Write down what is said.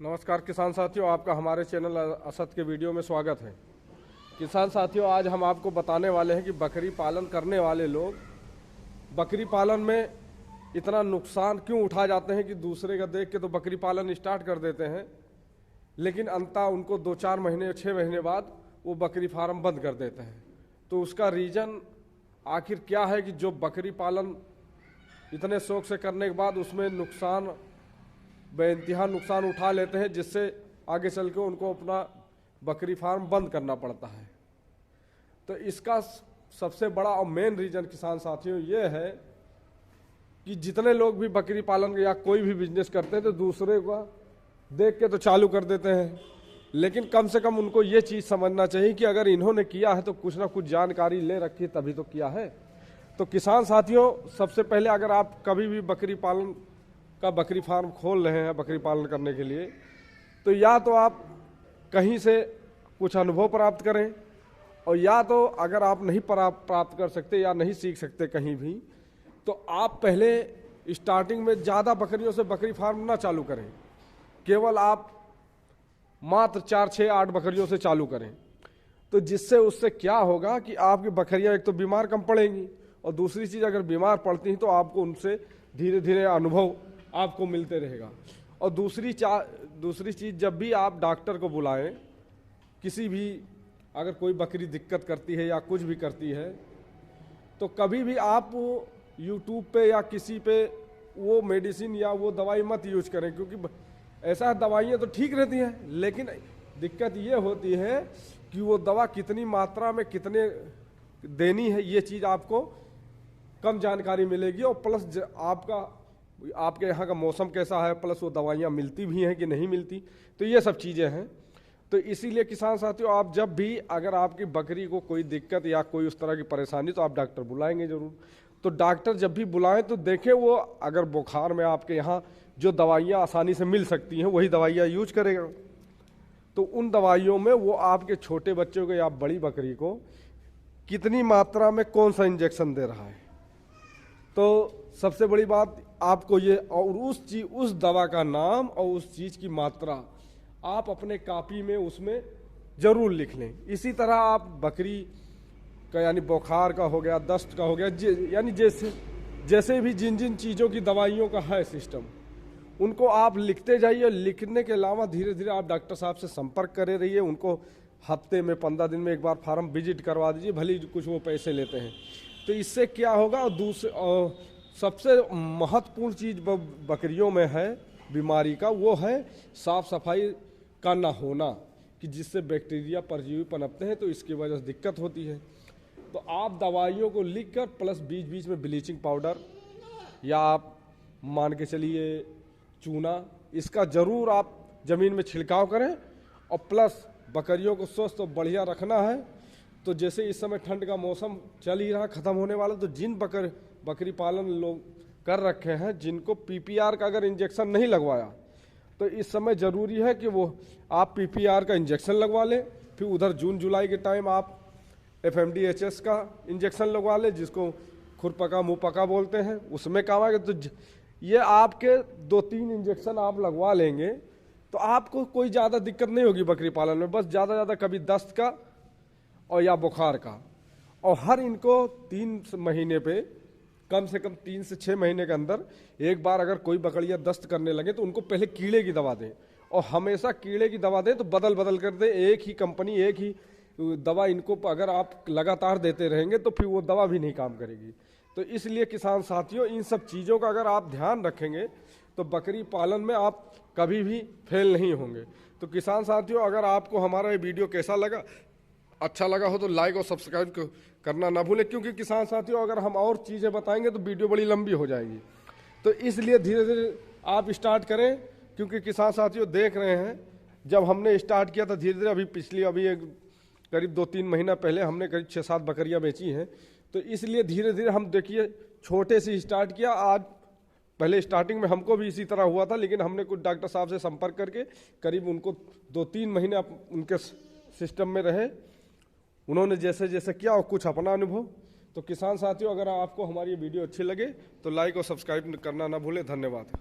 नमस्कार किसान साथियों, आपका हमारे चैनल असद के वीडियो में स्वागत है। किसान साथियों, आज हम आपको बताने वाले हैं कि बकरी पालन करने वाले लोग बकरी पालन में इतना नुकसान क्यों उठा जाते हैं कि दूसरे का देख के तो बकरी पालन स्टार्ट कर देते हैं, लेकिन अंततः उनको 2-4 महीने 6 महीने बाद वो बकरी फार्म बंद कर देते हैं। तो उसका रीज़न आखिर क्या है कि जो बकरी पालन इतने शौक से करने के बाद उसमें नुकसान बेइंतहा नुकसान उठा लेते हैं, जिससे आगे चल के उनको अपना बकरी फार्म बंद करना पड़ता है। तो इसका सबसे बड़ा और मेन रीज़न किसान साथियों ये है कि जितने लोग भी बकरी पालन या कोई भी बिजनेस करते हैं तो दूसरे को देख के तो चालू कर देते हैं, लेकिन कम से कम उनको ये चीज़ समझना चाहिए कि अगर इन्होंने किया है तो कुछ ना कुछ जानकारी ले रखी तभी तो किया है। तो किसान साथियों, सबसे पहले अगर आप कभी भी बकरी पालन का बकरी फार्म खोल रहे हैं बकरी पालन करने के लिए, तो या तो आप कहीं से कुछ अनुभव प्राप्त करें, और या तो अगर आप नहीं प्राप्त कर सकते या नहीं सीख सकते कहीं भी, तो आप पहले स्टार्टिंग में ज़्यादा बकरियों से बकरी फार्म ना चालू करें। केवल आप मात्र 4, 6, 8 बकरियों से चालू करें। तो जिससे उससे क्या होगा कि आपकी बकरियां एक तो बीमार कम पड़ेंगी, और दूसरी चीज़ अगर बीमार पड़ती हैं तो आपको उनसे धीरे धीरे अनुभव आपको मिलते रहेगा। और दूसरी चीज़, जब भी आप डॉक्टर को बुलाएं, किसी भी अगर कोई बकरी दिक्कत करती है या कुछ भी करती है, तो कभी भी आप यूट्यूब पे या किसी पे वो मेडिसिन या वो दवाई मत यूज करें, क्योंकि ऐसा दवाइयाँ तो ठीक रहती हैं, लेकिन दिक्कत ये होती है कि वो दवा कितनी मात्रा में कितने देनी है, ये चीज़ आपको कम जानकारी मिलेगी। और प्लस आपके यहाँ का मौसम कैसा है, प्लस वो दवाइयाँ मिलती भी हैं कि नहीं मिलती, तो ये सब चीज़ें हैं। तो इसीलिए किसान साथियों, आप जब भी अगर आपकी बकरी को कोई दिक्कत या कोई उस तरह की परेशानी, तो आप डॉक्टर बुलाएंगे ज़रूर। तो डॉक्टर जब भी बुलाएं तो देखें वो अगर बुखार में आपके यहाँ जो दवाइयाँ आसानी से मिल सकती हैं वही दवाइयाँ यूज करेगा। तो उन दवाइयों में वो आपके छोटे बच्चों को या बड़ी बकरी को कितनी मात्रा में कौन सा इंजेक्शन दे रहा है, तो सबसे बड़ी बात आपको ये, और उस दवा का नाम और उस चीज़ की मात्रा आप अपने कॉपी में उसमें ज़रूर लिख लें। इसी तरह आप बकरी का यानी बुखार का हो गया, दस्त का हो गया, यानी जैसे भी जिन जिन चीज़ों की दवाइयों का है सिस्टम, उनको आप लिखते जाइए। लिखने के अलावा धीरे धीरे आप डॉक्टर साहब से संपर्क करे रहिए। उनको हफ्ते में 15 दिन में एक बार फार्म विजिट करवा दीजिए, भले ही कुछ वो पैसे लेते हैं। तो इससे क्या होगा, और सबसे महत्वपूर्ण चीज़ बकरियों में है बीमारी का, वो है साफ सफाई का ना होना, कि जिससे बैक्टीरिया परजीवी पनपते हैं, तो इसकी वजह से दिक्कत होती है। तो आप दवाइयों को लिखकर प्लस बीच बीच में ब्लीचिंग पाउडर या आप मान के चलिए चूना, इसका ज़रूर आप ज़मीन में छिड़काव करें। और प्लस बकरियों को स्वस्थ और बढ़िया रखना है। तो जैसे इस समय ठंड का मौसम चल ही रहा, ख़त्म होने वाला, तो जिन बकरी पालन लोग कर रखे हैं, जिनको PPR का अगर इंजेक्शन नहीं लगवाया, तो इस समय ज़रूरी है कि वो आप PPR का इंजेक्शन लगवा लें। फिर उधर जून जुलाई के टाइम आप FMDHS का इंजेक्शन लगवा लें, जिसको खुरपका मुँह पका बोलते हैं, उसमें काम आएगा। तो ये आपके 2-3 इंजेक्शन आप लगवा लेंगे तो आपको कोई ज़्यादा दिक्कत नहीं होगी बकरी पालन में। बस ज़्यादा कभी दस्त का और या बुखार का। और हर इनको 3 महीने पे, कम से कम 3 से 6 महीने के अंदर एक बार अगर कोई बकरियां दस्त करने लगे तो उनको पहले कीड़े की दवा दें। और हमेशा कीड़े की दवा दें तो बदल कर दें, एक ही कंपनी एक ही दवा इनको अगर आप लगातार देते रहेंगे तो फिर वो दवा भी नहीं काम करेगी। तो इसलिए किसान साथियों, इन सब चीज़ों का अगर आप ध्यान रखेंगे तो बकरी पालन में आप कभी भी फेल नहीं होंगे। तो किसान साथियों, अगर आपको हमारा ये वीडियो कैसा लगा, अच्छा लगा हो तो लाइक और सब्सक्राइब करना ना भूलें, क्योंकि किसान साथियों अगर हम और चीज़ें बताएंगे तो वीडियो बड़ी लंबी हो जाएगी। तो इसलिए धीरे धीरे आप स्टार्ट करें, क्योंकि किसान साथियों देख रहे हैं, जब हमने स्टार्ट किया था धीरे धीरे, अभी एक करीब 2-3 महीना पहले हमने करीब 6-7 बकरियां बेची हैं। तो इसलिए धीरे धीरे हम देखिए छोटे से स्टार्ट किया। आज पहले स्टार्टिंग में हमको भी इसी तरह हुआ था, लेकिन हमने कुछ डॉक्टर साहब से संपर्क करके करीब उनको 2-3 महीने उनके सिस्टम में रहे, उन्होंने जैसे जैसे किया और कुछ अपना अनुभव। तो किसान साथियों, अगर आपको हमारी वीडियो अच्छी लगे तो लाइक और सब्सक्राइब करना ना भूलें। धन्यवाद।